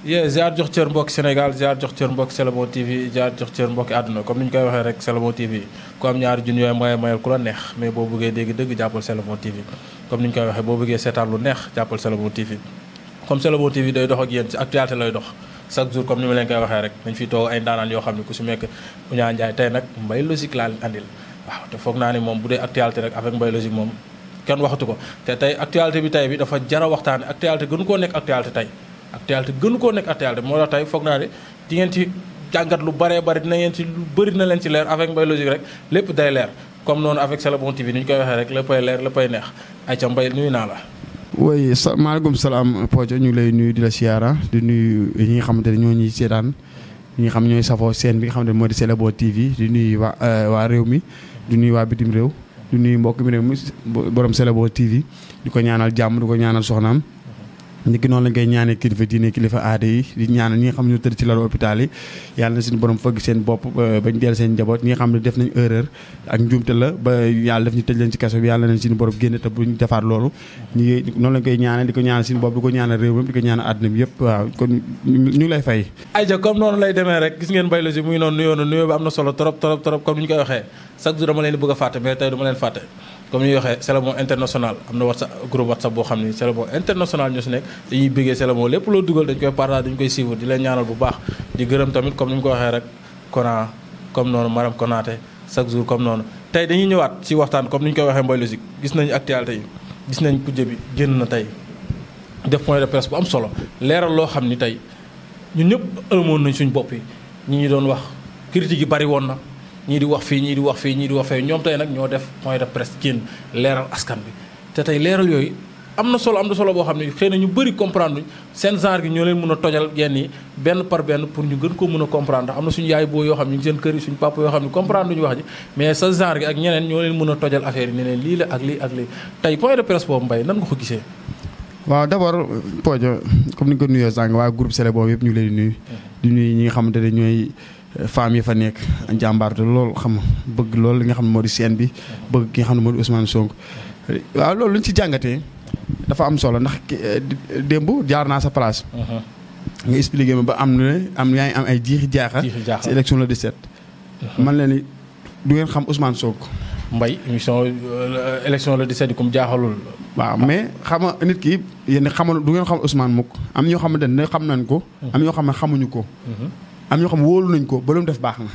ziar jox cër mbokki Sénégal ziar jox cër mbokki C'est le Bon TV ziar jox cër mbokki àdduna comme ni ñu koy waxee rek C'est le Bon TV ku am ñaari junni yooyu mayal ku la neex mais boo bëggee dégg dëgg jàppal C'est le Bon TV comme ni ñu koy waxee boo bëggee seetaan lu neex jàppal C'est le Bon TV comme C'est le Bon TV day dox ak yéen ci actualité lay dox chaque jour comme ni ma leen koy waxee rek dañ fiy toog ay ndaanaan yoo xam ne ku si nekk Ouniang Ndiaye tey nag Mbaye Logique laa leen andil waaw te foog naa ne moom bu dee actualité rek avec Mbaye Logique moom kenn waxatu ko te tey actualité bi tey bi dafa jara waxtaane actualité gënu koo nekk actualité tey actualité gënu koo nekk actualité moo tax tey foog naa ne di ngeen ci jàngat lu bëree bëri dina ngeen ci lu bëri na leen ci leer avec Mbaye Logique rek lépp day leer comme noonu avec C'est le Bon TV ni ñu koy waxee rek léppay leer léppay neex ayca Mbaye nuyu naa la. oui maaleykum salaam Podio ñu ngi lay nuyu di la siyaara di nuyu ñi nga xamante ne ñoo ñuy seetaan ñi nga xam ñooy safoo seen bi nga xamante ne moo di C'est le Bon TV di nuyu waa réew mi di nuyu waa bitim réew di nuyu mbokk mi réew mi borom C'est le Bon TV di ko ñaanal jàmm di ko ñaanal soxnaam. niki noonu lañ koy ñaanee kilifa diine kilifa aada yi di ñaanal ñi nga xam ne ñoo tëdd ci lalu hôpital yi yàlla na suñu borom fëgg seen bopp bañ dell seen njaboot ñi nga xam ne def nañ erreur ak njuumte la ba yàlla def ñu tëj leen ci kaso bi yàlla nañ suñu borom génne te buñ defaat loolu ñi noonu lañ koy ñaanee di ko ñaanal suñu bopp di ko ñaanal réew mi di ko ñaanal àdduna bi yëpp waaw kon ñu ngi lay fay ayca comme noonu lay demee rek gis ngeen Mbaye Logique mu ngi noonu nuyoo bi am na solo trop trop trop comme ni ñu koy waxee chaque jour dama leen di bëgg a fàtte mais tey dama leen fàtte comme ni ñuy waxee C'est le Bon international am na WhatsApp groupe WhatsApp boo xam ni C'est le Bon international ñoo si nekk dañuy bëggee C'est le Bon lépp loo dugal dañ koy partage dañ koy suivre di leen ñaanal bu baax di gërëm tamit comme ni mu ko waxee rek Kona comme noonu Maram Konaté chaque jour comme noonu tey dañuy ñëwaat ci waxtaan comme ni ñu koy waxee Mbaye Logique gis nañu actualité yi gis nañ kujje bi génn na tey def point de presse bu am solo leeral loo xam ni tey ñun ñëpp ëlmoon nañ suñ bopp yi ñi doon wax critique yi bari woon na ñii di wax fii ñii di wax fii ñii di wax fee ñoom tey nag ñoo def point de presse génn leeral askan bi te tey leeral yooyu am na solo boo xam ne xëy na ñu bëri comprendre luñ seen genre gi ñoo leen mën a tojal yenn yi benn par benn pour ñu gën ko mën a comprendre ndax am na suñu yaay boo yoo xam ne ñu ngi seen kër yi suñu papa yoo xam ne comprendre luñu wax ji mais sa genre gi ak ñeneen ñoo leen mën a tojal affaire yi ne leen lii la ak lii ak lii tey point de presse boobu Mbaye nan nga ko gisee. waaw d'abord Podio comme ni nga ko nuyoo sànq waa groupe C'est le Bon yëpp ñu ngi lay nuyu di nuyu ñi nga xamante ne ñooy femmes yi fa nekk jàmbaarte loolu xam nga bëgg loolu li nga xam ne moo di scène bi bëgg ki nga xam ne moo di Ousmane Sonko waaw loolu lu ñu ci jàngatee dafa am solo ndax démb jaar naa sa place nga expliqué ma ba am yaa ngi am ay jiixi jaaxa ci élection le 17 man leen ni du ngeen xam Ousmane Sonko Mbaye émission élection le 17 comme jaaxalul waaw mais xam nga nit ki yéen xamal du ngeen xam Ousmane mukk am ñoo xamante ne xam nañ ko am ñoo xam ne xamuñu ko am ñoo xam ne wóolu nañ ko ba lu mu def baax na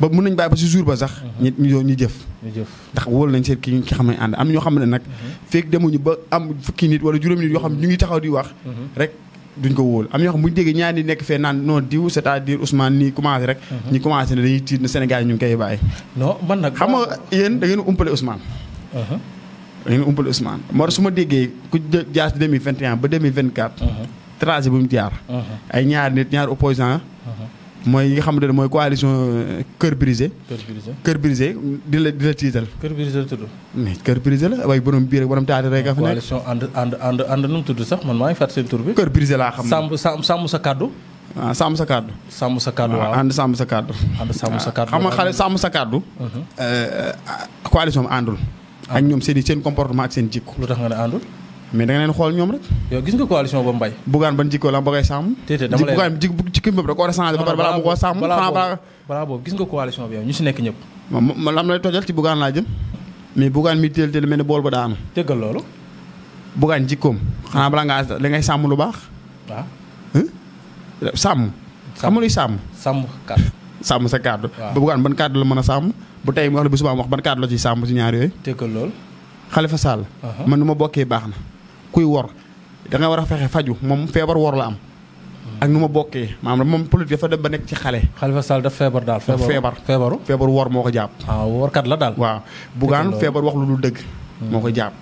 ba mun nañ bàyyi ba si jour ba sax ñu jëf ndax wóolu nañ seen ki xam ne ànd am ñoo xam ne nag fekk demuñu ba am fukki nit wala juróomi nit yoo xam ne ñu ngi taxaw di wax rek duñ ko wóolu am ñoo xam bu ñu déggee ñaar nit nekk fee naan non diw c'est-à-dire Ousmane nii commencé rek ñu commencé ne dañuy tiit na Sénégal ñu ngi koy bàyyi non man nag xam nga yéen da ngeen umpale Ousmane da ngeen umpale Ousmane moo tax su ma déggee ku jaar 2021 ba 2024 tracé bu mu jaar ay ñaari nit ñaari opposant mooy yi nga xamante ne mooy coalition Cœur Brisé di la tiital Cœur Brisé la tudd mais Cœur Brisé la waaye borom biir ak borom taati rek a fa nekk coalition ànd nu mu tudd sax man maa ngi fàttali seen tur bi Cœur Brisé laa xam sàmm sa kàddu waaw sàmm sa kàddu waaw ànd sàmm sa kàddu xam nga xale sàmm sa kàddu coalition bi àndul ak ñoom seen comportement ak seen jikko lu tax nga ne àndul mais da nga leen xool ñoom rek. yow gis nga coalition ba Mbaye. Bougane ban jikko la ba koy sàmm. dama lay Bougane jikko boobu da ko war a changé ba pare balaa mu koo sàmm. balaa boobu gis nga coalition bi yow ñu si nekk ñëpp. ma lam lay tojal ci Bougane laa jëm. mais Bougane mi teel mel ni bool ba daanu. déggal loolu. Bougane jikkoom xanaa balaa ngaa li ngay sàmm lu baax. waaw. sàmm. xam nga luy sàmm. sàmm kàddu. sàmm sa kàddu. waaw ba Bougane ban kàddu la mën a sàmm bu tey mu wax la bu subaa mu wax ban kàddu la ciy sàmm ci ñaar yooyu. déggal loolu. Khalifa Sall. man nu ma bokkee baax na kuy wor da nga war a fexe faju moom feebar wor la am ak nu ma bokkee maanaam moom politique dafa dem ba nekk ci xale. Khalifa Sall daf feebar daal. feebar wor moo ko jàpp. workat la daal. waaw Bougane feebar wax lu dul dëgg. moo ko jàpp.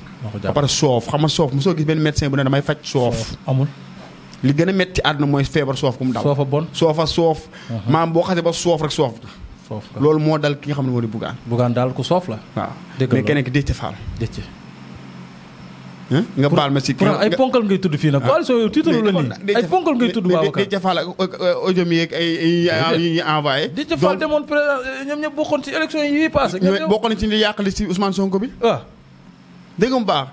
ba pare soof xam nga soof mosoo gis benn médecin bu ne damay faj soof. amul. li gën a métti ci àdduna mooy feebar soof ku mu dal. soofa bon soof. maanaam boo xasee ba soof rek soof. loolu moo dal ki nga xam ne moo di Bougane. Bougane daal ku soof la. waaw mais keneen ki Déthié Fall. nga baal ma si ay ponkal ngay tudd fii nag coalition yooyu tiitalu la nii ay ponkal ngay tudd Babacar Déthié Fall ak audio mi yeeg ay yi envoyé Déthié Fall demoon ñoom ñëpp bokkoon ci élection yi passé bokkoon ci li yàq li si Ousmane Sonko bi waaw dégg nga mu baax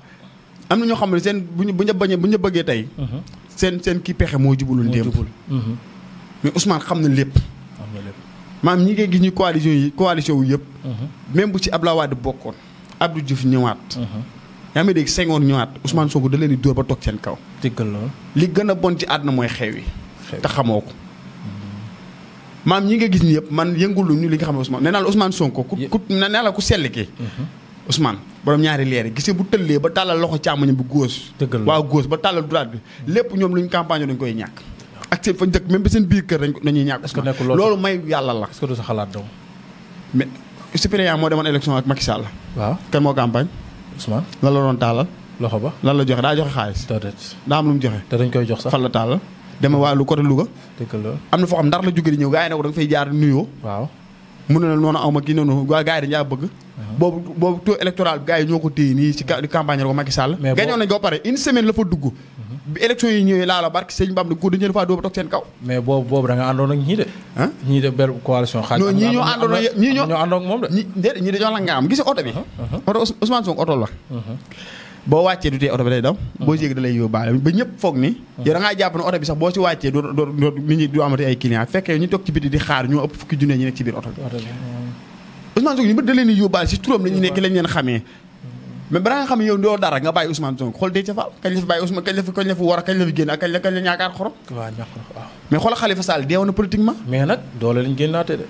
am na ñoo xam ne seen bu ñu bëggee tey seen kii pexe moo jubulul démb. mais Ousmane xam na lépp. maam ñi ngay gis ñu coalition wu yëpp. même bu ci Abdoulaye Wade bokkoon Abdou Diouf ñëwaat. yaa ngi dégg Senghor ñëwaat Ousmane Sonko da leen di dóor ba toog seen kaw. dëggal lool li gën a bon ci àdduna mooy xew yi. te xamoo ko. maam ñi nga gis ni yëpp man yëngulu ñu li nga xam ne Ousmane nee naa la Ousmane Sonko ku nee naa la ku sell kii. Ousmane borom ñaari leer yi gisee bu tëllee ba tàllal loxo càmmoñ bu góos. dëggal waaw góos ba tàllal droite bi lépp ñoom lu ñu campagne dañ koy ñàkk. ak seen fañ dëkk même ba seen biir kër dañuy ñàkk. est-ce que nekkul loolu may yàlla la. est-ce que du sa xalaat doom. mais suppléant moo demoon élection ak Macky Sall. waaw kan moo campagne. Ousmane lan la doon tàllal. loxo ba lan la joxe daa joxe xaalis. daa am lu mu joxe. te dañ koy jox sax fan la tàllal. dama waa lu côté Louga. dëgg la am na foo xam ndar la jóge di ñëw gars yi ne ko da nga fay jaar nuyoo. waaw mu ne la noonu aw ma kii noonu gars yi dañu bëgg. boobu taux électoral bi gars yi ñoo ko téye nii ci campagne la ko Macky Sall. mais gañoon nañ ko ba pare une semaine la fa dugg. bi élection yi ñëwee laa la barke sëñ Bam ko dañu faa dóor ba toog seen kaw. mais boobu da nga àndoon ak ñii de. ah ñii de benn coalition. xaaj non ñii ñoo àndoon ak moom de. ñii dañoo la nga am gis nga oto bi. oto Ousmane Sonko oto la. boo wàccee du tee oto bi day daw. boo yéeg da lay yóbbaale ba ñëpp foog ni. yow da ngaa jàpp ne oto bi sax boo ci wàccee doo nit ñi du amati ay client fekkee ñu toog ci biti di xaar ñoo ëpp fukki junne ñi nekk ci biir oto bi. Ousmane Sonko ñu bëgg da leen di yóbbaale si turam lañu nekk lañ leen xamee. mais balaa nga xam ne yow doo dara nga bàyyi Ousmane Sonko xool Déthié Fall kañ la fi bàyyi Ousmane kañ la fi war a kañ la fi génn ak kañ la ñaakaar xorom. waaw mais xoolal Khalifa Sall deewoon na politiquement. mais nag doole lañ génnaatee de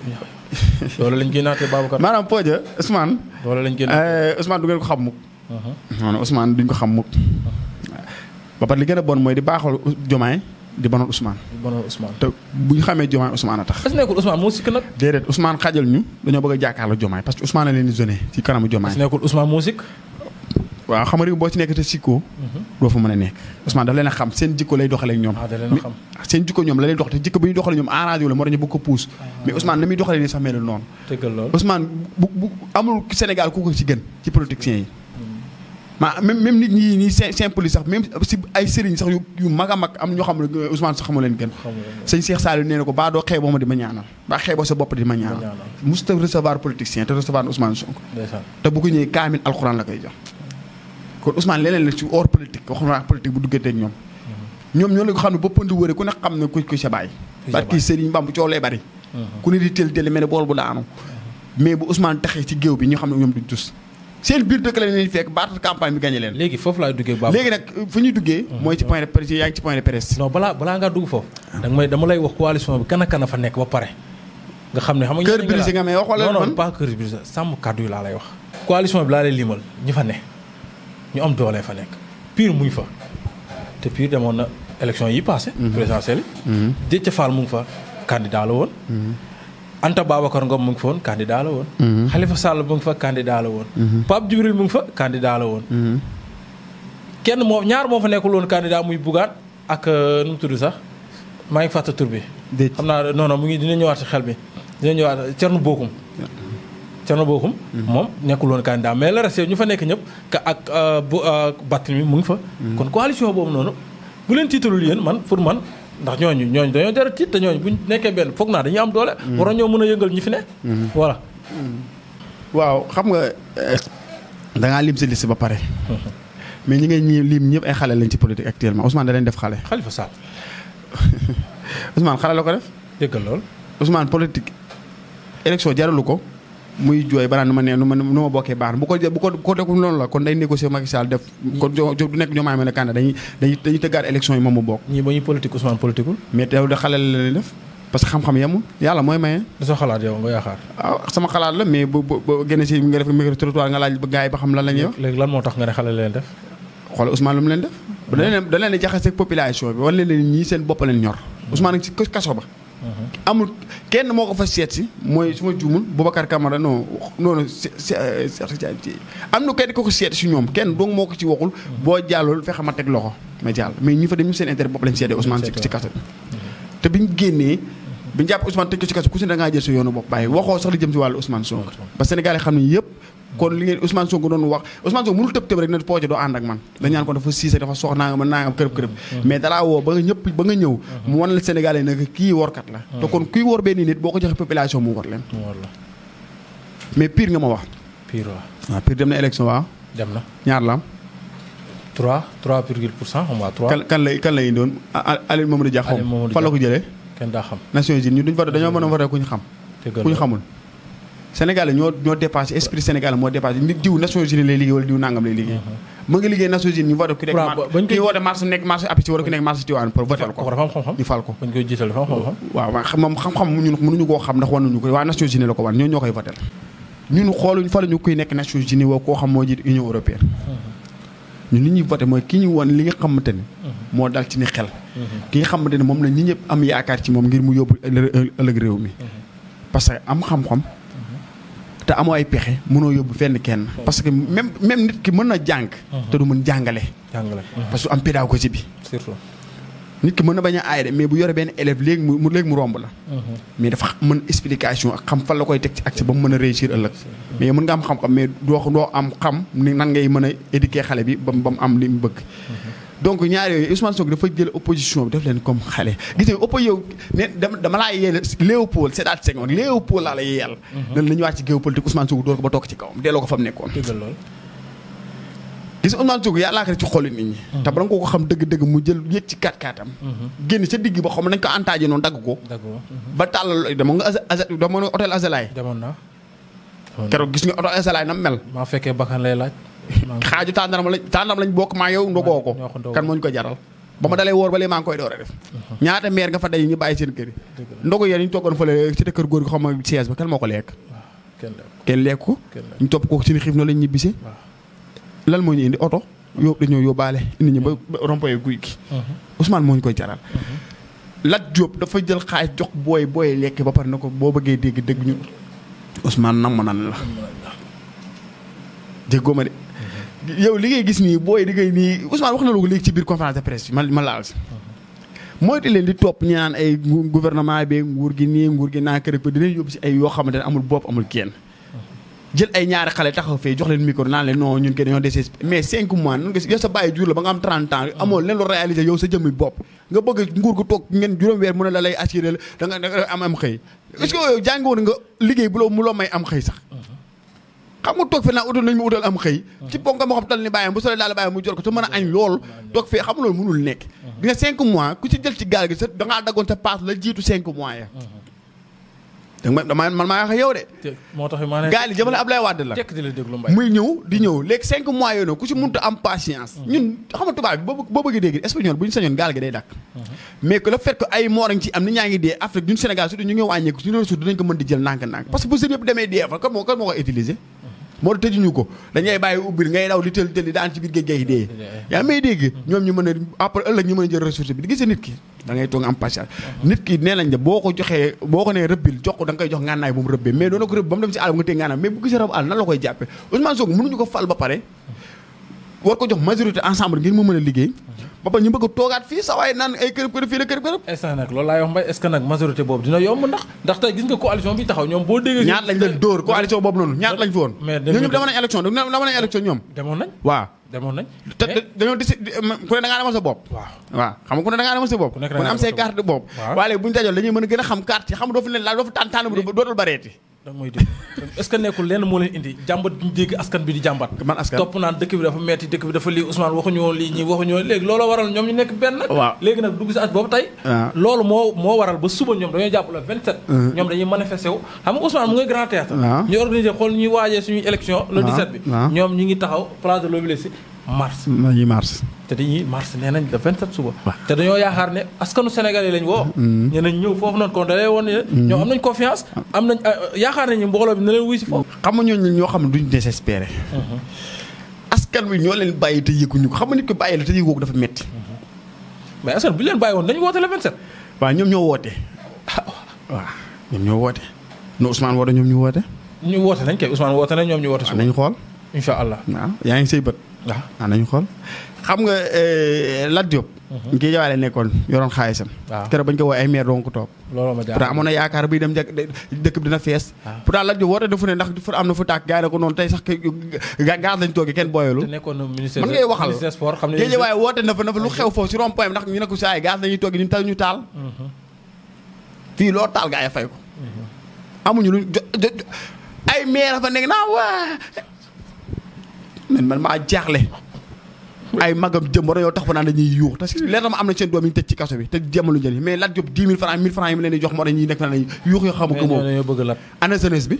doole lañ génnaatee Babacar. maanaam Podja Ousmane. doole lañ génnaatee Ousmane du ngeen ko xam mukk. non Ousmane duñ ko xam mukk. ba pare li gën a bon mooy di baaxal Diomaye di bonoon Ousmane. di bonoon Ousmane te bu ñu xamee Diomaye Ousmane a tax. est-ce que nekkul Ousmane moo sikk nag. déedéet Ousmane xajal ñu dañoo bëgg a jàkkaarloo Diomaye parce que Ousmane a leen di zoné ci kanamu Diomaye. est-ce que nekkul Ousmane moo sikk. waaw xam nga réew boo ci nekk te sikkoo doo fa mën a nekk Ousmane daf leen a xam seen jikko lay doxalee ak ñoom. seen jikko ñoom la lay dox te jikko bi ñu doxalee ñoom arrangé wu la moo tax ñu bëgg ko puus mais Ousmane na muy doxalee nii sax melul noonu. Ousmane bu amul Sénégal ku ko ci gën ci politiciens yi. même nit ñi nii simple yi sax même si ay sëriñ sax yu mag a mag am ñoo xam ne Ousmane sax xamu leen gën. sëñ Cheikh Saliou nee na ko baa doo xeeboo ma di ma ñaanal baa xeeboo sa bopp di ma ñaanal musta recevoir politicien te recevoir Ousmane Sonko te bu ko ñëwee kaamil alxuraan la koy jox kon Ousmane leneen la ci hors politique waxuma politique bu duggante ak ñoom. ñoo la ko xam ne boppam di wëre ku ne xam ne ku sa bàyyi. parce que Serigne Bamba coow lay bari. ku ne di teel mel ne bool bu daanu. mais bu Ousmane taxee ci géew bi ñu xam ne ñoom duñ tus. seen biir dëkk la leen fekk baatu campagne bi gagné leen. léegi foofu laay duggee Baba. léegi nag fu ñuy duggee. mooy ci point de presse yaa ngi ci point de presse. non balaa ngaa dugg foofu. dama lay wax coalition bi kan ak kan a fa nekk ba pare. nga xam ne xam nga. kër brisé nga may wax wala man non pas kër brisé sàmm kàddu yi laa lay wax. coalition bi laa lay limal ñi fa ne ñu am doole fa nekk Pire mu ngi fa te Pire demoon na élection yi passé présidentielle yi Déthié Fall mu ngi fa candidat la woon Anta Babacar Ngom mu ngi fa woon candidat la woon Khalifa Sall mu ngi fa candidat la woon Pape Djibril mu ngi fa candidat la woon kenn ñaar moo fa nekkul woon candidat muy Bougane ak nu mu tudd sax maa ngi fàtte tur bi xam naa non mu ngi dina ñëwaat ci xel bi dina ñëwaat Thierno Bocoum moom nekkul woon candidat mais le reste ñu fa nekk ñëpp ak Barthélémy mu ngi fa. kon coalition boobu noonu bu leen tiitalul yéen pour man ndax ñooñu dañoo jar a tiit te ñooñu bu ñu nekkee benn foog naa dañuy am doole. waroon ñoo mën a yëngal ñi fi ne. voilà. waaw xam nga da ngaa lim si liste ba pare. mais ñi ngay lim ñëpp ay xale lañ ci politique actuellement Ousmane da leen def xale. Khalifa Sall. Ousmane xale la ko def. dégg nga lool Ousmane politique élection jaralu ko. muy jooy banaan nu ma bokkee baax na bu ko deful loolu la kon day négocier Macky Sall def kon du nekk ñoo maay mën a candidat dañuy tëggaat élection yi moom mu bokk ñii ba ñuy politique Ousmane politiqueul mais teew da xale la leen def parce que xam-xam yemul yàlla mooy maye da soo xalaat yow nga yaakaar waaw sama xalaat la mais bu génne si nga def micro trottoir nga laaj ba gars yi ba xam lan la ñuy wax léegi lan moo tax nga ne xale la leen def xoolal Ousmane lu mu leen def da leen di jaxase ak population bi wala leen ñii seen bopp leen ñor Ousmane ci kaso ba amul kenn moo ko fa seet si mooy su ma juumul Boubacar Camara non am na kenn ko ko seet si ñoom kenn dong moo ko ci waxul boo jàllul fexe ma teg loxo ma jàll mais ñi fa dem ñu seen intérêt bopp lañ seetee Ousmane ci kaso bi te biñ génnee biñu jàpp Ousmane tëj ko ci kaso ku si da ngaa jël sa yoonu bopp bàyyi waxoo sax li jëm si wàllu Ousmane Sonko parce que Sénégal yi xam ne yëpp kon li ngeen Ousmane Sonko doon wax Ousmane Sonko mënul tëb rek ne Podja doo ànd ak man dañ ñaan ko dafa siise dafa sox naa nga kërëb mais dalaa woo ba nga ñëw mu wan la Sénégalais nag kii workat la te kon kuy wor benn nit boo ko joxe population mu wor leen mais Pire nga ma wax Pire waaw Pire dem na élection waaw dem na ñaar la am 3% xam nga 3. kan lay indoon Aliou Mamadou Dia xam fan la ko jëlee. kenn daa xam. Nations Unies ñu duñ voté dañoo mën a voté ku ñu xam. ku ñu xamul. Sénégal ñoo dépassé esprit Sénégal moo dépassé nit diw Nations Unies lay liggéey wala diw nangam lay liggéey. mu ngi liggéey Nations Unies ñu voté ku nekk kii woote marché nekk marché appici wala ku nekk marché Tivaouane pour voté ko. dafa am xam-xam ñu fal ko. bañ koy jiital dafa am xam-xam. waaw moom xam-xam ñun mënuñu koo xam ndax wanuñu ko waa Nations Unies la ko wan ñoo koy voté ñun xooluñ faluñu kuy nekk Nations Unies woo koo xam moo jiit Union européenne ñun li ñuy voté mooy ki ñu won li nga xamante ni moo dal ci ni xel ki nga xamante ni moom la ñi ñëpp am yaakaar ci moom ngir mu yóbbu ëllëg réew mi parce que am xam-xam te amoo ay pexe mënoo yóbbu fenn kenn parce que même nit ki mën na jàng te du mën jàngale parce que am pédagogie bi surtout nit ki mën na bañ a aay de mais bu yore benn élève léegi mu romb la mais dafa mën explication ak xam fan la koy teg ci accès ba mu mën a réussir ëllëg mais mën nga am xam-xam mais doo am xam ni nan ngay mën a éduquer xale bi ba mu am li mu bëgg donc ñaar yooyu Ousmane Sonko dafa jël opposition bi def leen comme xale gis nga oppo yow ne dama laa yeel Léopold Sédar Senghor Léopold laa la yeel nan la ñu wàcc ci géopolitique Ousmane Sonko door ko ba toog ci kawam delloo ko fa mu nekkoon gis Ousmane Sonko yàllaa ko ci xolu nit ñi te bala nga ko xam dëgg-dëgg mu jël yëg ci 4-4 am génn sa digg ba xam nañ ko antaaje noonu dagg ko ba tàllal dama nga dama nga hôtel Azalaï demoon naa keroog gis nga hôtel Azalaï nam mel maa fekkee bakkan lay laaj xaaju tàndaram lañ bokk maa yow ndogoo ko kan moo ñu ko jaral ba ma dalee woor ba léegi maa ngi koy door a def ñaata meer nga fa day ñu bàyyi seen kër yi ndogo yéen ñu toggoon fële ci kër góor gi xam nga siège ba kenn moo ko lekk kenn lekk ko ñu topp ko suñu xiif noonu lañ ñibbisee lan moo ñu indi oto dañoo yóbbaale indi ñu ba rompoye guy gi Ousmane moo ñu koy jaral Lat Diop dafa jël xaalis jox booy lekk ba pare na ko boo bëggee dégg dëgg ñu Ousmane nam nan la déggoo ma de yow li ngay gis nii booy di ngay nii Ousmane wax na lu ko léegi ci biir conférence de presse bi ma laal si moytu leen di topp ñu naan ay gouvernement bi nguur gi nii nguur gi naa kër di leen yóbbu si ay yoo xamante ne amul bopp amul kenn jël ay ñaari xale taxaw fee jox leen micro naan leen non ñun ke dañoo désespéré mais 5 mois nan nga yow sa bàyyi jur la ba nga am 30 ans amoo leen lu réalisé yow sa jëmmi bopp nga bëgg nguur gu toog ngeen juróom weer mu ne la lay assuré la da nga am xëy est-ce que yow jàngoon nga liggéey bu mu loo may am xëy sax xam nga toog fee naa utal nañu mu utal am xëy ci ponk moo xam tal ni bàyyam bu solee daal bàyyam mu jor ko te mën a añ lool toog fee xam nga loolu mënul nekk di nga 5 mois ku ci jël ci gaal gi sa dangaa daggoon sa paas la jiitu 5 mois ya man maa wax yow de moo tax maa ne gaal yi jamono Abdoulaye Wade la muy ñëw di ñëw léegi 5 mois yooyu noonu ku ci mënut am patience ñun xam nga tubaab bi boo bëggee dégg espagnol bu ñu sañoon gaal gi day dakk mais que le fait que ay moor ci am ni ñaa ngi dee Afrique ñun Sénégal surtout ñu ngi wàññeeku suñu ressource dinañ ko mën di jël ndànk-ndànk parce que bu seen yëpp demee dee fa kan moo ko utiliser moo tax tëjuñu ko dañuy bàyyi ubbil ngay daw di tël di daan ci biir géej géej dee yaa may dégg ñoom ñu mën a après ëllëg ñu mën a jël ressource bi di gis nit ki da ngay toog am patience nit ki nee nañ de boo ko nee rëbbil jox ko da nga koy jox ngànnaay bu mu rëbbee mais doona ko rëbb ba mu dem si àll nga téye ngànnaay mais bu gisee rab àll nan la koy jàppe Ousmane Sonko mënuñu ko fal ba pare war ko jox majorité ensemble ngir mu mën a liggéey ba pare ñu bëgg a toogaat fii sa waaye naan ay kërëb fii la kërëb instant nag loolu laay wax mbay est-ce que nag majorité boobu dina yomb ndax tey gis nga coalition bi taxaw ñoom boo déggee ñaat lañ leen dóor coalition boobu noonu ñaat lañ fi woon ñoom dama nañ élection ñoom demoon nañ te dañoo ku ne da ngaa demal sa bopp waaw xam nga ku ne da ngaa demal sa bopp ku ne am say carte bopp waaye léegi bu ñu dajoon dañuy mën a gën a xam carte yi xam nga doo fi leen laal doo fi tànn dootul bareeti mooy dégg est-ce que nekkul lenn moo leen indi jàmbat bi ñu dégg askan bi di jàmbat man askan topp naan dëkk bi dafa metti dëkk bi dafa lii Ousmane waxuñu woon lii ñi waxuñu woon léegi loolu waral ñoom ñu nekk benn nag léegi nag dugg si at boobu tey loolu moo waral ba suba ñoom dañoo jàpp le 27 ñoom dañuy manifesté wu xam nga Ousmane mu ngay Grand Théâtre ñu organisé xool ñuy waajee suñuy élection le 17 bi ñoom ñi ngi taxaw place de l'Obélisque mars te dañuy mars nee nañ le 27 suba te dañoo yaakaar ne askanu Sénégalais lañ woo ñu nañ ñëw foofu noonu kon da lay woon ne ñoom am nañ confiance am nañ yaakaar nañu mbooloo bi na leen wuy si foofu xam nga ñooñu ñoo xam ne duñ désespéré askan wi ñoo leen bàyyi te yëguñu ko xam nga nit ko bàyyi la te yëgoo ko dafa metti mais askan bu ñu leen bàyyi woon dañu woote le 27 waaw ñoom ñoo woote waaw ñoom ñoo woote no Ousmane woote ñoom ñu woote ñu woote nañ kay Ousmane woote nañ ñoom ñu woote suba nañ xool incha allah waaw yaa ngi say bët waaw nañu xool xam nga Lat Diop ngi jawaale nekkoon yoroon xaalisam keroog bañ ko wooy ay maire doon ko toog pourtant amoon na yaakaar buy dem dëkk bi dina fees pourtant Lat Diop woote dafa ne ndax dafa am na fu tàkk gaay na ko noonu tey sax gaz lañ toogee kenn booyalu mën ngay waxal géej waaye woote na fa lu xew foofu si rond point ndax ñu ne ko saay gaz lañuy toogee ñun tal ñu taal fii loo taal gaa yi fay ko amuñu lu ay maire fa nekk naa waa man maa jaaxle ay magam jëm war a yow tax fa naan dañuy yuux parce que leer na ma am na seen doom yi ñu tëj ci kaso bi te jëmalu njëriñ mais Lat Diop 10 000 francs 1000 francs yi mu leen di jox moo tax ñuy nekk fa naan yuux yoo xamu ko moom dañoo bëgg Lat. ana jeunesse bi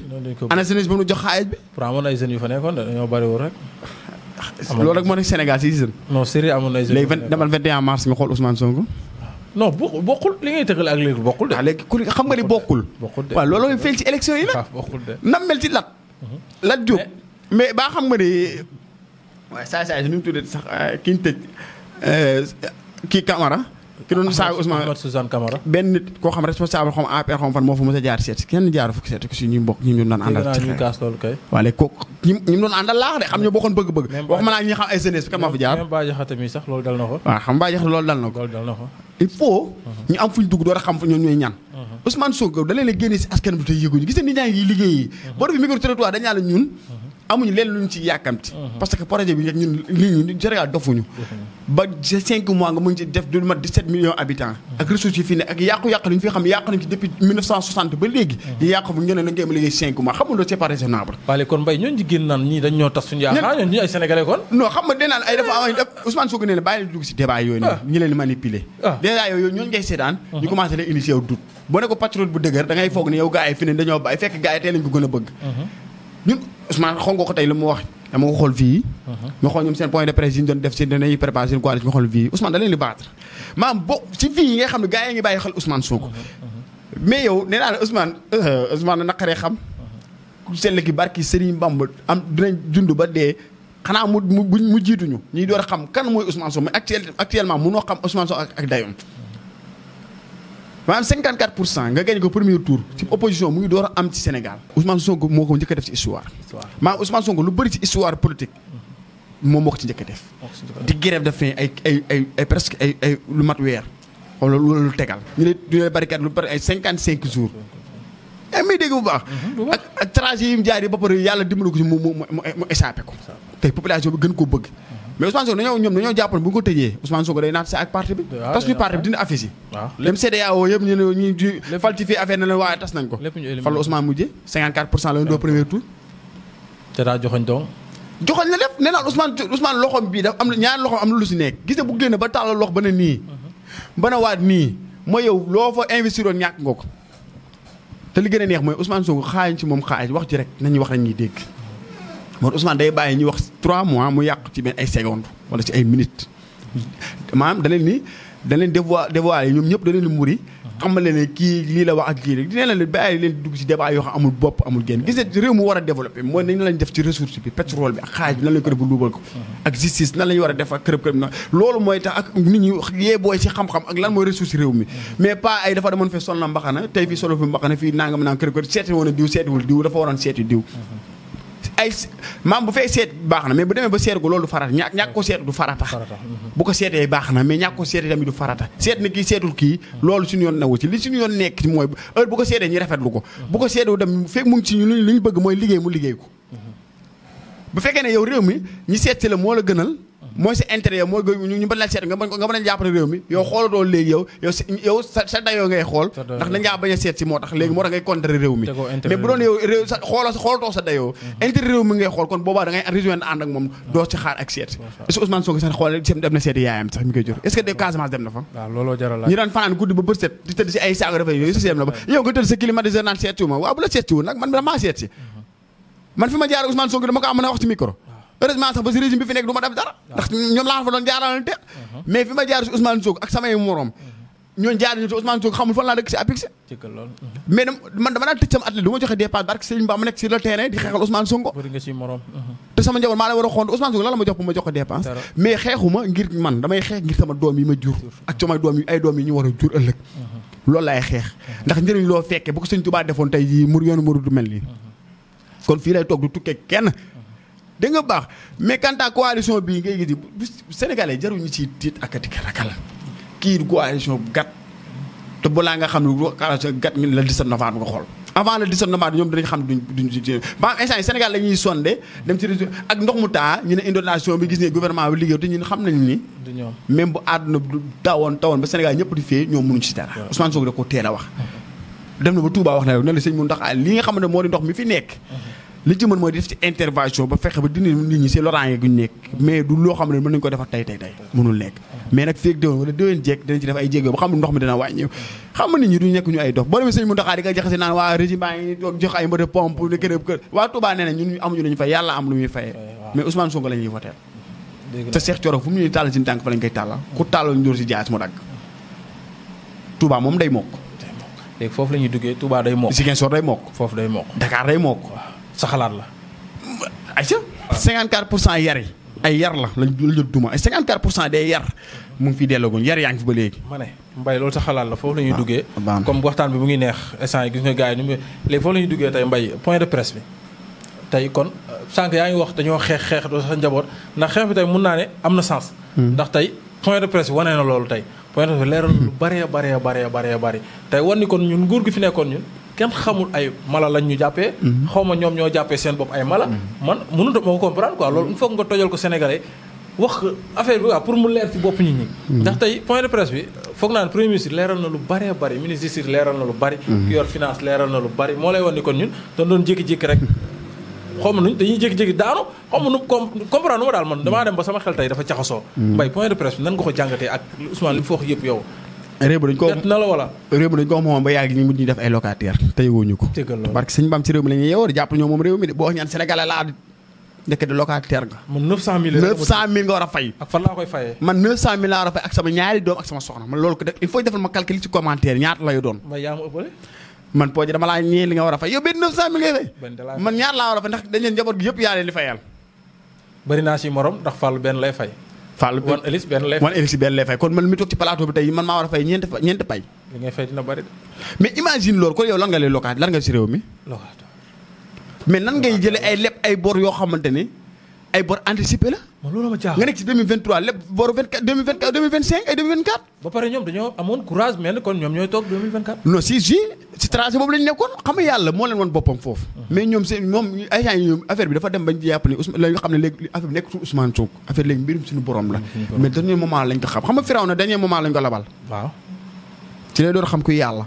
ana jeunesse bi mu jox xaalis bi pour amoon ay jeunes yu fa nekkoon dañoo bariwul rek. loolu rek moo nekk Sénégal si jeune non sérieux amoon ay jeunes léegi demal 21 mars nga xool Ousmane Sonko non bokkul li ngay tëggal ak léegi bokkul de. waaw léegi ku xam nga ni bokkul bokkul de waaw loolu feeñ ci élection yi la waaw bokkul de. nam mel ci Lat Diop mais baa xam nga ni waaye saa nu mu tuddee sax ki ñu tëj kii Camara ki doon saaga Ousmane Ahmed Suzanne Camara benn nit koo xam responsable xam APR xam fan moo fa mos a jaar seet kenn jaar fukki seet ko si ñi mbokk ñi ñu doon àndal ci ñu kaas loolu kay. waaw léegi kooku ñi doon àndal laax de xam ñu bokkoon bëgg-bëgg wax ma naa ñi xam ay jeunesse kan moo fa jaar même Bah Diakhaté mi sax loolu dal na ko. waaw xam Bah Diakhaté loolu dal na ko loolu dal na ko. il faut ñu am fuñ dugg door a xam fa ñoom ñooy ñan Ousmane Sonko da leen a génne si askan bi te yëguñu gis nga nit ñaa ngi liggéey boo defee micro territoire dañaa la ñun amuñu leen luñ ci yàkkamti parce que projet bi ñun lii ñu Sénégal dofuñu ba 5 mois nga mën ci def du mat 17 millions habitants ak ressources yi fii ne ak yàqu-yàq li ñu fi xam yàq nañ ci depuis 1960 ba léegi yi yàqu bu ngeen ne ngeen liggéey 5 mois xamul loolu c'est pas raisonnable waaye kon Mbaye ñooñu jigéen naan ñii dañ ñoo tas suñu yaakaar ñooñu ay sénégalais kon non xam nga dinaan ay dafa am Ousmane Sonko nee na bàyyi leen dugg si débat yooyu ne ñi leen di manipuler débat yooyu ñooñu ngay seetaan ñu commencé leen initier wu doute boo ne ko patriote bu dëgër da ngay foog ne yow gars yi fi ne dañoo bàyyi fekk gars yi tey lañ ko gën a bëgg ñun Ousmane xool nga ko tey lu mu wax dama ko xool fii nga xool ñoom seen point de presse yi ñu doon def si danañuy préparer seen coalition nga xool fii Ousmane da leen di battre maanaam bo si fii yi nga xam ne gars yi ngi bàyyi xel Ousmane Sonko mais yow nee naa la Ousmane naqaree xam ku sell ki barki Serigne Bamba am dinañ dund ba dee xanaa mu jiituñu ñuy door a xam kan mooy Ousmane Sonko mais actuellement mënoo xam Ousmane Sonko ak dayoom maanaam 54% nga gañ ko premier tour ci opposition mu ngi door a am ci Sénégal Ousmane Sonko moo ko njëkk a def ci histoire maanaam Ousmane Sonko lu bëri ci histoire politique moom moo ko ci njëkk a def di grève de faim ay presque ay lu mat weer wala lu tegal ñu ne barricade lu bari ay 55 jours may dégg bu baax ak trajet yi mu jaar yi ba pare yàlla dimbali ko ci mu échappé ko tey population bi gën koo bëgg mais Ousmane Sonko dañoo jàppal bu ñu ko tëjee Ousmane Sonko day naat sa ak parti bi tas ñu parti bi dina affiche yi dem CEDEAO yëpp ñu ne ñu falsifié affaire na leen waaye tas nañ ko fan la Ousmane mujjee 54% la ñu doo premier tour te daa joxoñ donc joxoñ na def nee naa Ousmane loxoom bii daf am na ñaari loxoom am na lu si nekk gis nga bu génne ba tàllal lox ba ne nii ba na waat nii mooy yow loo fa investir woon ñàkk nga ko te li gën a neex mooy Ousmane Sonko xaañ ci moom xaañ wax ci rek nañuy wax nañuy dégg moo Ousmane day bàyyi ñuy wax 3 mois mu yàq ci benn ay secondes wala ci ay minutes maanaam da leen dévoilé ñoom ñëpp da leen di muri xamal leen ne kii lii la wax ak kii rek dina leen bàyyi leen dugg ci débat yoo xam amul bopp amul génn gis nga réew mu war a développé mooy nañ lañ def ci ressource bi pétrole bi ak xaaj bi nan lañ ko def ba luubal ko ak justice nan lañu war a def ak kërëb na loolu mooy tax ak nit ñi yee booy ci xam-xam ak lan mooy ressource réew mi mais pas ay dafa demoon fee sol na mbaxana tey fii solo fi mbaxana fii nangam naan kërëb seeti woon a diw seetiwul diw dafa waroon seeti diw ay maam bu fay seet baax na mais bu demee ba seet ko loolu du farata ñàkk ko seet du farata bu ko seetee baax na mais ñàkk ko seetee tamit du farata seet na kii seetul kii loolu suñu yoon newu ci li suñu yoon nekk ci mooy heure bu ko seetee ñu rafetlu ko bu ko seetee dem fekk mu ngi ci ñu li ñu bëgg mooy liggéey mu liggéey ko bu fekkee ne yow réew mi ñi seet si la moo la gënal mooy sa intérêt yow mooy ñu bañ la seet nga bañ a jàppale réew mi yow xoolatoo léegi yow sa dayoo ngay xool ndax dañ laa bañ a seet si moo tax léegi moo tax ngay contrer réew mi mais bu doon yow réew sa xoolatoo sa dayoo intérêt réew mi ngay xool kon boobaa da ngay rejoindre ànd ak moom doo ci xaar ak seet est-ce que Ousmane Sonko sax xool dem na seeti yaayam sax mi koy jur est-ce que de Casamance dem na fa ñi daan fanaan guddi ba bët set di tëdd si ay saago dafay yooyu si dem na ba yow nga tëdd sa climatiseur naan seet si ma waaw bu la seet si wu nag man damaa seet si man fi ma jaar Ousmane Sonko dama ko am mën a wax ci micro heureusement sax ba si régime bi fi nekk du ma def dara ndax ñoom laa fa doon jaaralante mais fi ma jaar si Ousmane Sonko ak samay morom ñooñu jaar ñu si Ousmane Sonko xamul fan laa dëkk si apix mais man dama daan tëj sama atelier du ma joxe dépense barke Serigne Ba ma nekk sur le terrain di xeexal Ousmane Sonko te sama njaboot maa la war a xool Ousmane Sonko lan la ma jox bu ma jox ko dépense mais xeexuma ngir man damay xeex ngir sama doom yi ma jur ak samay doom yi ay doom yi ñu war a jur ëllëg loolu laay xeex ndax njëriñ loo fekkee bu ko Sëñ Tuubaa defoon tey jii yoonu muru du mel nii kon fii lay toog du tukkee kenn da nga baax mais quant à coalition bii ngay gis Sénégalais jaruñu ci tiit ak a rakal kii coalition bu gàtt te balaa nga xam ne coalition gàtt mi la 17 novembre nga xool avant le 17 novembre ñoom dinañ xam duñ ci ba am instant Sénégal la ñuy sondé dem ci ak ndox mu taa ñu ne inondation bi gis ne gouvernement bi liggéey te ñun xam nañ ni même bu àdduna tawoon ba Sénégal ñëpp di fee ñoom mënuñ ci dara Ousmane Sonko da ko teel a wax dem na ba Touba wax na la sëñ mu ndax li nga xam ne moo di ndox mi fi nekk li ci mën mooy def ci intervention ba fexe ba dindi nit ñi si loraange gu ñu nekk mais du loo xam ne mën nañu ko defar tey mënul nekk mais nag feeg déwén wala déwén jeeg dinañ ci def ay jéego ba xam ne ndox mi dina wàññi xam nga nit ñi du nekk ñu ay dof boo demee sëñ Mountakha di nga jaxase naan waa régime baa ngi jox ay mbëte pompe ne kër waa Touba nee na ñun amuñu lu ñu fay yàlla am lu muy fayee mais Ousmane Sonko la ñuy voter te Cheikh Thioro fu mu ñuy tàll si tànk fa lañ koy tàllal ku tàllal ñu dóor si jaas mu dagg Touba moom day mokk léegi foofu la ñuy duggee Touba day mokk Ziguinchor day mokk foofu day mokk Dakar day mokk sa xalaat la ayca 54% yar yi ay yar la lañ duma ay 54% des yar mu ngi fiy dellooguñ yar yaa ngi fi ba léegi ma ne Mbaye loolu sa xalaat la foofu la ñuy duggee comme waxtaan bi mu ngi neex instant yi gis nga gars yi ni léegi foofu la ñuy duggee tey Mbaye point de presse bi tey kon sànq yaa ngi wax dañoo xeex doo sa njaboot ndax xeex bi tey mun naa ne am na sens ndax tey point de presse bi wane na loolu tey point de presse bi leeral lu bëree tey wan ni kon ñun nguur gi fi nekkoon ñun kenn xamul ay mala lañ ñu jàppee xaw ma ñoom ñoo jàppee seen bopp ay mala man mënut ma ko comprendre quoi loolu il faut nga tojal ko Sénégalais wax affaire bi waaw pour mu leer ci bopp nit ñi ndax tey point de presse bi foog naa ne premier ministre leeral na lu bëree bëri ministre justice leeral na lu bëri ki yor finance leeral na lu bëri moo lay wan ni kon ñun doon jékki-jékki rek xaw ma nuñ dañuy jékki-jékki daanu xaw ma nu comprendre nu ma daal man damaa dem ba sama xel tey dafa caxasoo Mbaye point de presse bi nan nga ko jàngatee ak Ousmane li mu foox yëpp yow réew mi dañ ko na la wala réew mi dañ ko moom ba yàgg ñu mujj ñu def ay locataire te yëgooñu ko parce que sëñ Bam ci réew mi la ñuy yeewoo jàpp ñoo moom réew mi de boo wax ñaan sénégalais laa nekk de locataire nga man 900000 nga war a fay ak fan laa koy fayee man 900000 laa war a fay ak sama ñaari doom ak sama soxna man loolu ko def il faut defal ma calcul ci commentaire ñaata lay doon Mbaye yaa ma ëppale man Podé dama laa ñee li nga war a fay yow benn 900000 ngay fay man ñaar laa war a fay ndax dañ leen njaboot gi yëpp yaa leen di fayal bëri naa si morom ndax Fallou benn lay fay Fall wan Elise benn lay fay kon man mi toog ci plateau bi tey man maa war a fay ñeenti pay li ngay fay dina bëri de mais imagine loolu kon yow lan nga lay locataire lan nga si réew mi mais nan ngay jëlee ay lépp ay bor yoo xamante ni ay bor anticipé la loolu ma jaaxal nga nekk ci 2023 lépp boru 2024 2025 ay 2024 ba pare ñoom dañoo amoon courage mel ni kon ñoom ñooy toog 2024 non si tracé boobu lañu nekkoon xam nga yàlla moo leen woon boppam foofu mais ñoom seen moom ay gens yi affaire bi dafa dem bañ jàpp ni Ousmane la nga xam ne léegi affaire bi nekkatul Ousmane Sonko affaire léegi mbirum suñu borom la mais dernier moment lañ ko xam nga Firawna dernier moment lañ ko labal waaw ci lay door xam kuy yàlla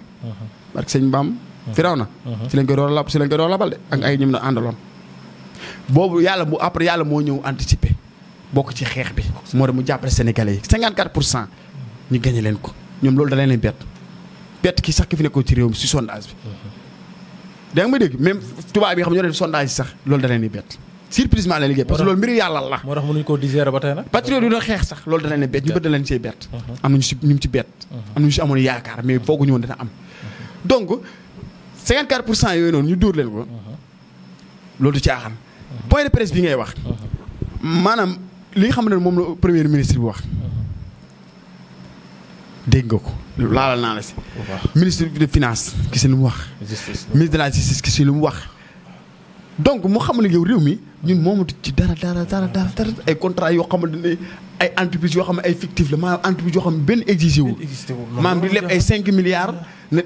parce que sëñ Bam Firawna ci lañ koy door labal de ak ay ñim na àndaloon boobu yàlla bu après yàlla moo ñëw anticiper bokk ci xeex bi moo dem mu jàppale Sénégalais yi 54% ñu gagné leen ko ñoom loolu da leen bett kii sax ki fi nekkoon ci réew mi si sondage bi da nga may dégg même tubaab bi xam ñoo def sondage yi sax loolu da leen di bett surprise maa leen liggéey parce que loolu mbiru yàlla la moo tax mënuñu koo digérer ba tey nag patriote yu doon xeex sax loolu da leen di bett ñu bëgg da leen see bett am nañu si ñu ci bett am nañu si amoon yaakaar mais fooguñu woon dana am donc 54% yooyu noonu ñu dóor leen ko loolu du caaxaan point de presse bi ngay wax maanaam li nga xam ne moom la premier ministre bi wax dégg nga ko laalal naa la si ministre de finance ki si lu mu wax ministre de la justice ki si lu mu wax donc mu xam ne yow réew mi ñun moomatu ci dara ay contrat yoo xamante ne ay entreprise yoo xam ne ay fictif la maanaam entreprise yoo xam ne benn exigé wu maanaam di leb ay 5 milliards ne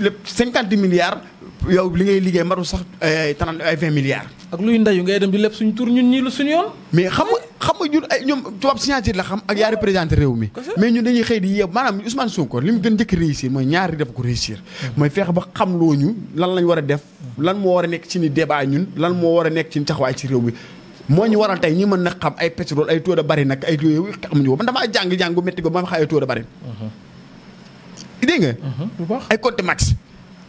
lépp 50 milliards yow li ngay liggéey matu sax ay 20 milliards ak luy ndayu ngay dem di lépp suñu tur ñun ñii lu suñu yoon mais xam nga ñun ay ñoom tubaab signature la xam ak yaa représenté réew mi mais ñun dañuy xëy di yeew maanaam Ousmane Sonko li mu gën njëkk réussir mooy ñaari def ko réussir mooy feex ba xam loo ñu lan lañ war a def lan moo war a nekk ci ni débat ñun lan moo war a nekk ci taxawaay ci réew mi moo ñu waral tey ñi mën na xam ay pétrole ay taux de baril nag ay taux yooyu xamuñu ko man damaa jàng bu métti ko ba ma xam ay taux de baril dégg nga ay compte max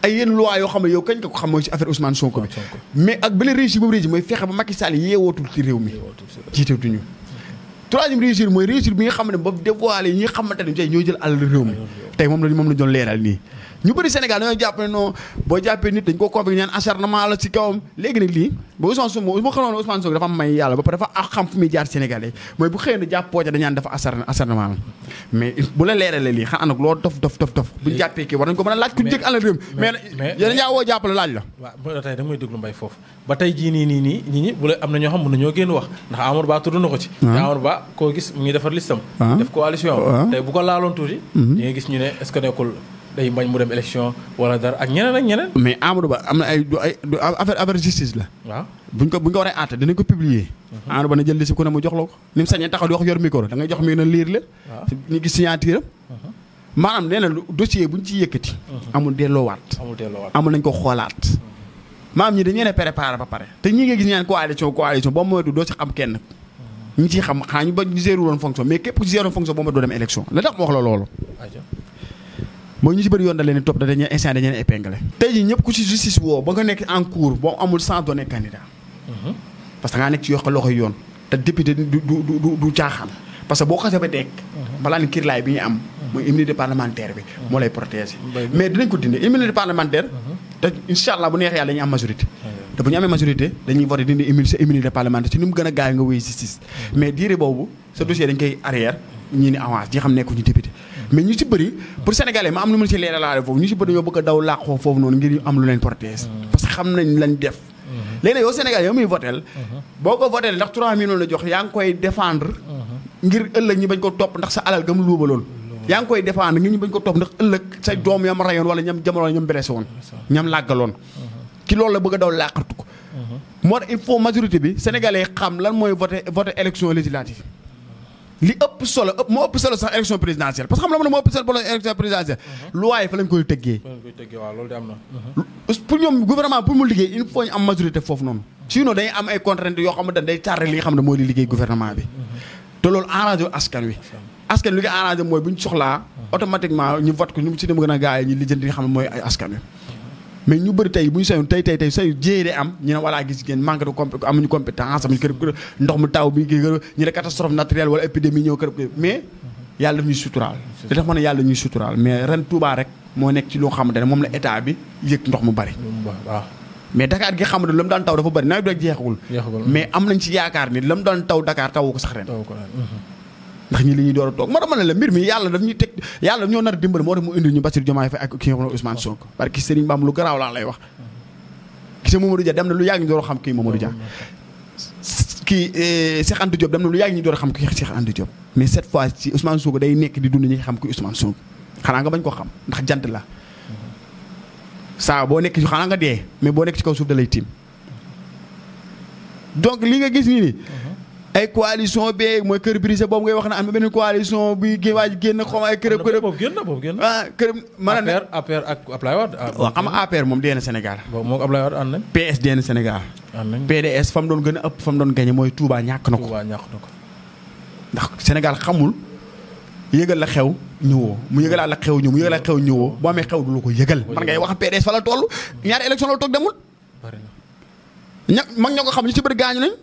ay yenn loi yoo xam ne yow kañ nga ko xam mooy ci affaire Ousmane Sonko bi mais ak bële réussir boobu réussir mooy fexe ba Macky Sall yeewootul ci réew mi jiiteetuñu troisième réussir mooy réussir bi nga xam ne ba dévoilé yi nga xamante ne tey ñoo jël àll réew mi tey moom la doon leeral nii ñu bëri Sénégal dañoo jàpp ne non boo jàppee nit dañ ko convaincre ñaan acharnement la ci kawam léegi nag lii ba Ousmane Sonko ma xamoon Ousmane Sonko dafa am may yàlla ba pare dafa xam fu muy jaar Sénégalais mooy bu xëyee na jàpp pooja dañaan dafa acharnement la mais bu la leeralee lii xanaa nag loolu dof buñu jàppee kii war nañ ko mën a laaj ku jëkk àll réew mi mais yéen ñaa woo jàppale laaj la waaw ba tey da may déglu Mbaye foofu ba tey jii nii nit ñi bu la am na ñoo xam mën nañoo génn wax ndax Amadou Ba tudd na ko ci Amadou Ba koo gis mu ngi defar listam def coalition tey bu ko laaloon tuuti di nga gis ñu ne est-ce que nekkul day bañ mu dem élection wala dara ak ñeneen mais Amadou Ba am na ay affaire justice la waaw buñ ko waree àtte dinañ ko publier Amadou Ba na jël lisi ku ne mu jox la ko ni mu sañee taxaw di wax yor micro da ngay jox mi na liir la ñu gis signature am maanaam nee na dossier buñ ci yëkkati amul delloowaat amul nañ ko xoolaat maam ñi dañu leen a préparé ba pare te ñi nga gis ñaan coalition boo moytu doo ci xam kenn ñi ciy xam xanaa ñu ba ñu gérer woon fonction mais képp ku ci gérer woon fonction boo ma doo dem élection la tax ma wax la loolu mooy ñu ci bëri yoon da leen topp da dañuy instant dañu leen épinglé tey jii ñëpp ku ci justice woo ba nga nekk en cours boo amul sans donner candidat parce que ngaa nekk ci yokk loxoy yoon te député du caaxaan parce que boo xasee ba dekk balaa ni kirlaay bi ñu am mooy immunité parlementaire bi moo lay protéger mais dinañ ko dindi immunité parlementaire te incha allah bu neexee yàlla dañuy am majorité te bu ñu amee majorité dañuy voté dindi immunité parlementaire ci ni mu gën a gaaw nga wéy justice mais diire boobu sa dossier dañ koy arrière ñii ni avance ñi xam nekku ñu député mais ñu ci bëri pour sénégalais ma am lu mu ci leeralaale foofu ñu ci bëri ñoo bëgg a daw làqoo foofu noonu ngir am lu leen protéger parce que xam nañ lañ def léegi yow Sénégal yow muy votel boo ko votel ndax 3 millions la jox yaa ngi koy défendre ngir ëllëg ñi bañ ko topp ndax sa alal gam luubaloon yaa ngi koy défendre ngir ñi bañ ko topp ndax ëllëg say doom yam rayoon wala ñam jamono ñam blessé woon ñam làggaloon ki loolu la bëgg a daw làqatu ko moo tax il faut majorité bi sénégalais xam lan mooy voté élection législative li ëpp solo moo ëpp solo sax élection présidentielle parce que xam la ma ne moo ëpp solo élection présidentielle loi yi fa lañ koy tëggee waaw loolu de am na pour ñoom gouvernement pour mu liggéey il faut ñu am majorité foofu noonu sinon dañuy am ay contraintes yoo xamante ne day tardé li nga xam ne mooy li liggéey gouvernement bi te loolu arrangé wu askan wi askan wi li nga arrangé mooy bu ñu soxlaa automatiquement ñu vote ko ñu si dem gën a gaaw ñu lijjanti li nga xam ne mooy ay askan wi mais ñu bëri tey bu ñu sayoon tey say jéere am ñu ne voilà gis ngeen manque de amuñu compétence amuñu kër ndox mu taw bi ñu ne catastrophe naturelle wala épidémie ñëw kër mais yàlla daf ñuy suturaal da tax ma ne yàlla ñuy suturaal mais ren Touba rek moo nekk ci loo xamante ne moom la état bi yëg ndox mu bari mais Dakar gi xamante ne la mu daan taw dafa bari nawet bi rek jeexagul mais am nañ ci yaakaar ni la mu daan taw Dakar tawu ko sax ren ndax ñi li ñuy door a toog moo tax ma ne la mbir mi yàlla daf ñuy teg yàlla daf ñoo nar a dimbali moo tax mu indil ñu Bassirou Diomaye Faye ak ki nga xam ne Ousmane Sonko parce que Serigne Bamba lu garaaw laa lay wax gis nga Mamadou Dia dem na lu yàgg ñu door a xam kii Mamadou Dia kii Cheikh Anta Diop dem na lu yàgg ñu door a xam kii Cheikh Anta Diop mais cette fois ci Ousmane Sonko day nekk di dund ñi xam kii Ousmane Sonko xanaa nga bañ ko xam ndax jant la saa boo nekk xanaa nga dee mais boo nekk ci kaw suuf da lay tiim donc li nga gis nii nii ay coalition bee mooy kër brisé boobu ngay wax na am na beneen coalition bi waaj génn xaw ay kërëb boobu génn kërëb mën a APR ak Ablaye Wade waaw xam nga APR moom dee na Sénégal moom Ablaye Wade ànd nañ PS dee na Sénégal PDS fa mu doon gën a ëpp fa mu doon gañe mooy Touba ñàkk na ko ndax Sénégal xamul yëgal la xew ñëwoo mu yëgalaat la xew ñëw mu yëgalaat xew ñëwoo boo amee xew du la ko yëgal man ngay wax PDS fa la toll ñaari élection la toog demul mag ñoo ko xam ñu ci bëri gaañu nañ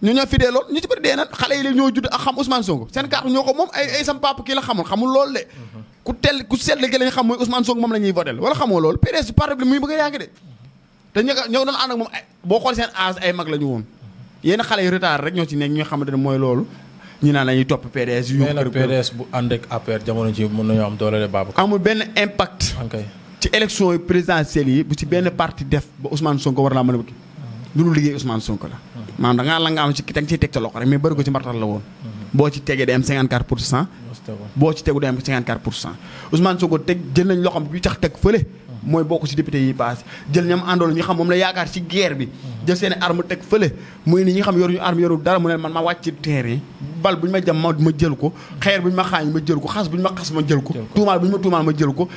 ñu ñoo fidee lool ñu ci bëri dee na xale yi la ñoo judd ak xam Ousmane Sonko seen carte ñoo ko moom ay sam papa kii la xamul loolu de ku sell ki lañ xam mooy Ousmane Sonko moom la ñuy votel wala xamoo loolu PDS parti bi muy bëgg a yàgg de te ñoo doon ànd ak moom boo xool seen âge ay mag la ñu woon yéen xale yi retard rek ñoo ci nekk ñoo xamante ne mooy loolu ñu naan lañuy topp PDS yu PDS bu ànd ak APR jamono ji mën nañoo am doole de Babacar amul benn impact ci élection yi présidentielles yi bu ci benn parti def ba Ousmane Sonko war naa mën a bëgg lu dul liggéey Ousmane Sonko la maanaam da ngaa la nga am ci teg ciy teg sa loxo rek mais bëri ko ci mbartal la woon boo ci tegee day am 54% boo ci tegu day am 54% Ousmane Sonko teg jël nañ loxam bi tax teg fële mooy bokk ci député yi passé jël ñam àndoon ñu xam moom la yaakaar ci guerre bi jël seen arme teg fële muy ni ñi xam yoruñu arme yoru dara mu ne man ma wàcc ci terrain bal bu ñu ma jam ma jël ko xeer bu ñu ma xaañ ma jël ko xas bu ñu ma xas ma jël ko tuumaal bu ñu ma tuumaal ma jël ko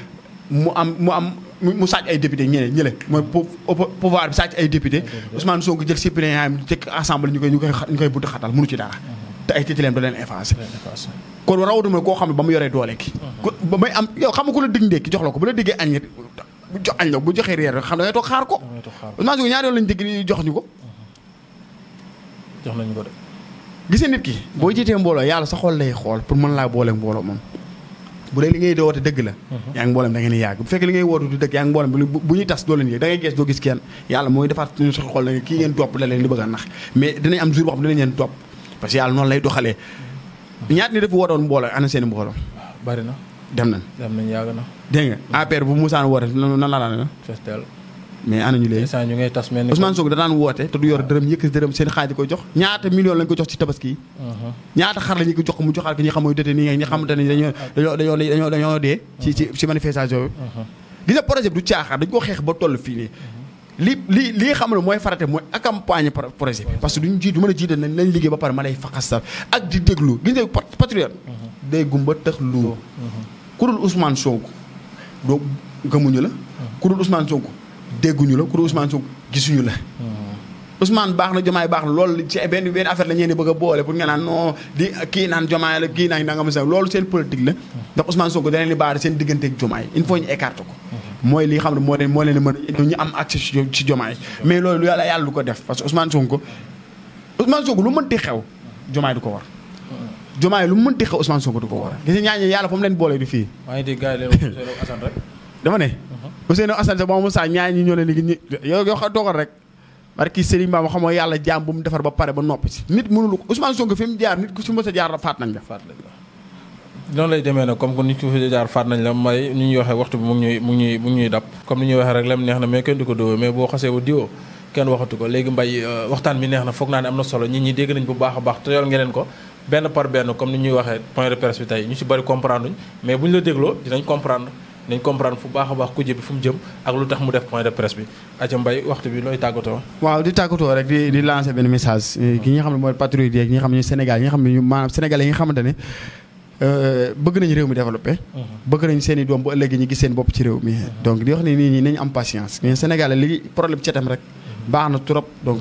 mu sàcc ay député ñële mooy pouvoir bi sàcc ay député Ousmane Sonko jël suppléant yaayam ci assemblée ñu koy butti xatal mënu ci dara te ay titulaire da leen effacé kon rawatuma koo xam ne ba mu yoree doole ki ba may am yow xam nga ku la dig ndékki jox la ko bu la diggee añ bu jox añ la bu joxee reer xam da ngay toog xaar ko Ousmane Sonko ñaari yoon lañu dégg jox ñu ko jox nañu ko de gisee nit ki boo jiitee mbooloo yàlla sa xol lay xool pour mën laa boole mbooloo moom bu dee li ngay woote dëgg la yaa ngi mboolem da ngeen di yàgg bu fekkee li ngay woote du dëgg yaa ngi mboolem bu ñuy tas doo leen yëg da ngay gees doo gis kenn yàlla mooy defaat suñu soxla xool na kii ngeen topp la leen di bëgg a nax mais dinañ am jour boo xam dinañ leen topp parce que yàlla noonu lay doxalee ñaata ni dafa wootoon mbooloo ana seen mbooloo bari na dem nañ yàgg na dégg nga APR bu Moussa woote nan la daan festel mais ana ñu léegi ñu ngay tas mel ni Ousmane Sonko da daan woote te du yor dërëm yëkkati dërëm seen xaaj ko jox ñaata million lañ ko jox ci tabaski yi ñaata xar la ñu ko jox mu joxaat ko ñi xam mooy déte nii ñi xamante ne dañoo dee ci manifestation bi gis nga projet bi du caaxaar dañ ko xeex ba toll fii nii li xam ne mooy farate mooy accompagner projet bi parce que duñu jiit du mën a jiital nañ lañ liggéey ba pare ma lay faxasal ak di déglu gis nga patriote day gumba tëx lu ku dul Ousmane Sonko doo gëmuñu la ku dul Ousmane Sonko dégguñu la ku Ousmane Sonko gisuñu la. Ousmane baax na Diomaye baax na loolu ci benn affaire la ñeen bëgg a boole pour nga naan non di kii naan Diomaye la kii naan nangam sax loolu seen politique la. ndax Ousmane Sonko da leen di baare seen diggante ak Diomaye il faut ñu écarter ko. mooy li xam ne moo leen mën a ñu am accès ci Diomaye mais loolu yàlla du ko def parce que Ousmane Sonko lu mënti xew Diomaye du ko war. Diomaye lu mënti xew Ousmane Sonko du ko war gis nga ñaañu yàlla fa mu leen boole du fii. maa ngi dégg gars yi leen Ousseynou Assane rek. dama ne. Ousseynou Assane sax ba mu saa ñaañu ñoo leen léegi yow xam toogal rek. barki Serigne Ba ma xamoo yàlla jaam bu mu defar ba pare ba noppi si nit mënul Ousmane Sonko fi mu jaar nit ku si mës a jaar la faat nañ la. noonu lay demee nag comme que nit ku fi jaar faat nañ la may ni ñuy waxee waxtu bi mu ngi ñuy dab comme ni ñuy waxee rek lam neex na mais kenn du ko dóo mais boo xasee ba diwoo kenn waxatu ko léegi mbay waxtaan bi neex na foog naa ne am na solo nit ñi dégg nañ bu baax a baax te yool ngeen ko benn par benn comme ni ñuy waxee point de presse bi tey ñu si bëri comprendre uñ mais bu ñu la dégloo dinañ comprendre fu baax a baax kuje bi fu mu jëm ak lu tax mu def point de presse bi aca mbay waxtu bi looy tàggatoo. waaw di tàggatoo rek di lancer benn message ki nga xam ne mooy patriote yeeg ñi nga xam ne Sénégal ñi nga xam ne maanaam sénégalais yi nga xamante ne bëgg nañu réew mi développé. bëgg nañu seen i doom bu ëllëgee ñu gis seen bopp ci réew mi. donc di wax ne nit ñi nañu am patience mais sénégalais li problème cetam rek baax na trop donc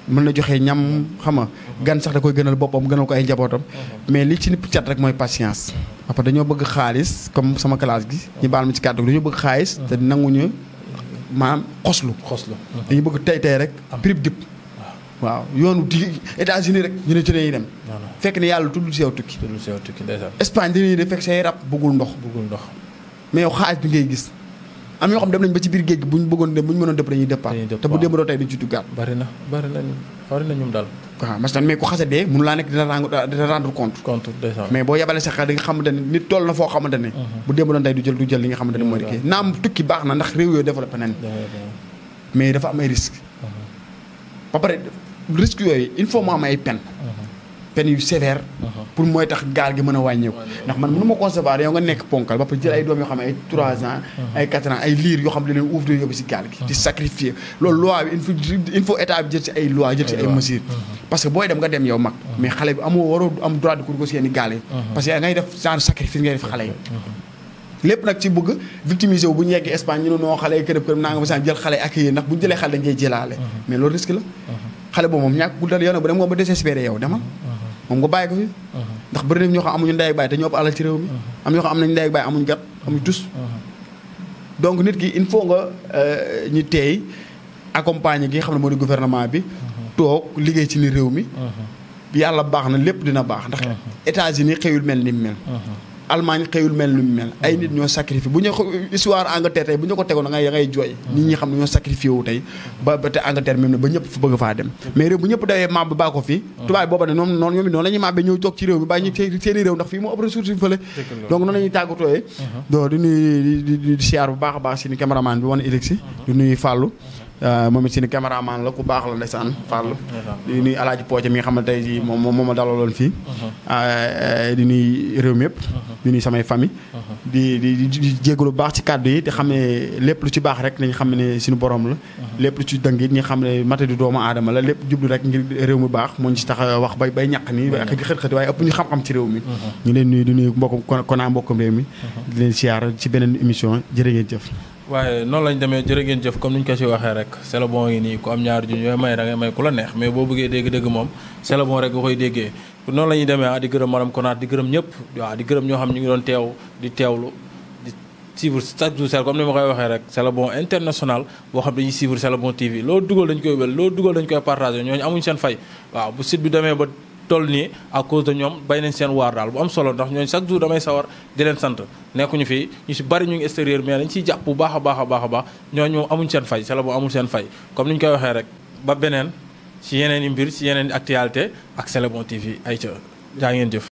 mën na joxe ñam xam nga gan sax da koy gënal boppam gënal ko ay njabootam mais li ci nipp cat rek mooy patience après dañoo bëgg xaalis comme sama classe gi ñu baal ma ci kàddu dañoo bëgg xaalis te nanguñu maanaam xoslu dañu bëgg tey rek prib dip waaw yoonu di États-Unis rek ñu ne ci lañuy dem fekk ne yàlla tuddul si yow tukki Espagne dañuy dem fekk say rab bëggul ndox mais yow xaalis bi ngay gis am ñoo xam dem nañ ba ci biir géej gi bu ñu bëggoon dem bu ñu mënoon dëpp dañuy départ te bu démb doo tey duñ ci duggaat bari na ñum daal waaw parce que mais ku xase dee mënu laa nekk dina rendre compte mais boo yebale sa xel di nga xamante ne nit toll na foo xamante ne bu démb doon tey du jël li nga xamante ne mooy kii naam tukki baax na ndax réew yooyu développé nañ mais dafa am ay risque ba pare risque yooyu il faut mu am ay peine yu sévère pour mooy tax gaal gi mën a wàññeeku ndax man mënu ma concevoir yow nga nekk ponkal ba pare jël ay doom yoo xam ne ay 3 ans ay 4 ans ay liir yoo xam ne leen uuf di yóbbu si gaal gi di sacrifier loolu loi bi il faut état bi jël si ay loi jël si ay mesures parce que booy dem nga dem yow mag mais xale bi waroo am droit de cour ko si yenn gaal yi parce que ngay def genre sacrifice ngay def xale yi lépp nag ci bëgg victimiser wu bu ñu yeggee Espagne ñu ne noo xale yi kërëb naa nga ba jël xale ak yéen ndax bu ñu jëlee xale dañ ngay jëlaale mais loolu risque la xale boobu moom ñàkk guddal yow nag bu dem nga ba désespéré yow demal moom nga bàyyi ko fi ndax bëri na ñoo xam amuñu ndey ak baay te ñoo ëpp alal ci réew mi am ñoo xam am nañu ndey ak baay amuñu gat amuñu tus donc nit ki il faut nga ñu teey accompagner gi nga xam ne moo di gouvernement bi toog liggéey ci ni réew mi yàlla baax na lépp dina baax ndax États-Unis xëyul mel ni mu mel Allemagne xëyul mel ni mu mel ay nit ñoo sacrifié bu ñu histoire Angleterre tey bu ñu ko tegoon da ngay jooy nit ñi xam ne ñoo sacrifié wu tey ba te Angleterre même ne ba ñëpp fa bëgg faa dem mais réew bu ñëpp dawee maam ba baa ko fii tubaab booba ne ñoom la ñuy maam ba ñëw toog ci réew mi bàyyi ñu seen i réew ndax fii moo ëpp ressource yi fële donc noonu la ñuy tàggatooyee do di nuyu di siyaar bu baax a baax si ni caméraman bi wan Elixi di nuyu Fallou moom it suñu caméraman la ku baax la ndeysaan Fall di nuyu Alaaji Pooja mi nga xam ne tey jii moom ma dalaloon fii di nuyu réew mi yëpp di nuyu samay famille di jégalu bu baax ci kàddu yi te xam ne lépp lu ci baax rek nañ xam ne suñu borom la lépp lu ci dëng it ñi xam ne mata di doomu aadama la lépp jublu rek ngir réew mi baax moo ñu ci tax wax bay ñàkk nii ak di xët-xët waaye ëpp ñu xam-xam ci réew mi ñu leen nuyu di nuyu mbokkum konaa mbokkum réew mi di leen siyaar ci beneen émission jërë ngeen jëf waaye noonu lañ demee jërë ngeen jëf comme ni ñu ko ci waxee rek c'est le bon ngi nii ku am ñaari junni yooyu may da ngay may ku la neex mais boo bëggee dégg-dégg moom c'est le bon rek nga koy déggee noonu la ñuy demee di gërëm madame Konaat di gërëm ñëpp waaw di gërëm ñoo xam ñu ngi doon teew di teewlu di suivre chaque jour comme ni ma koy waxee rek c'est le bon international boo xam dañuy suivre c'est le bon TV loolu dugal dañ koy wél loolu dugal dañ koy partagé ñooñu amuñ seen fay waaw bu site bi demee ba toll nii à cause de ñoom bay nañ seen waar daal bu am solo ndax ñooñu chaque jour damay sawar di leen sant nekkuñu fii ñu si bari ñu ngi extérieur mais dañ ciy jàpp bu baax a baax a baax a baax ñooñu amuñ seen fay c'est le bon amul seen fay comme ni ñu koy waxee rek ba beneen ci yeneen i mbir ci yeneen i actualité ak c'est le bon TV ay ca jaa ngeen jëf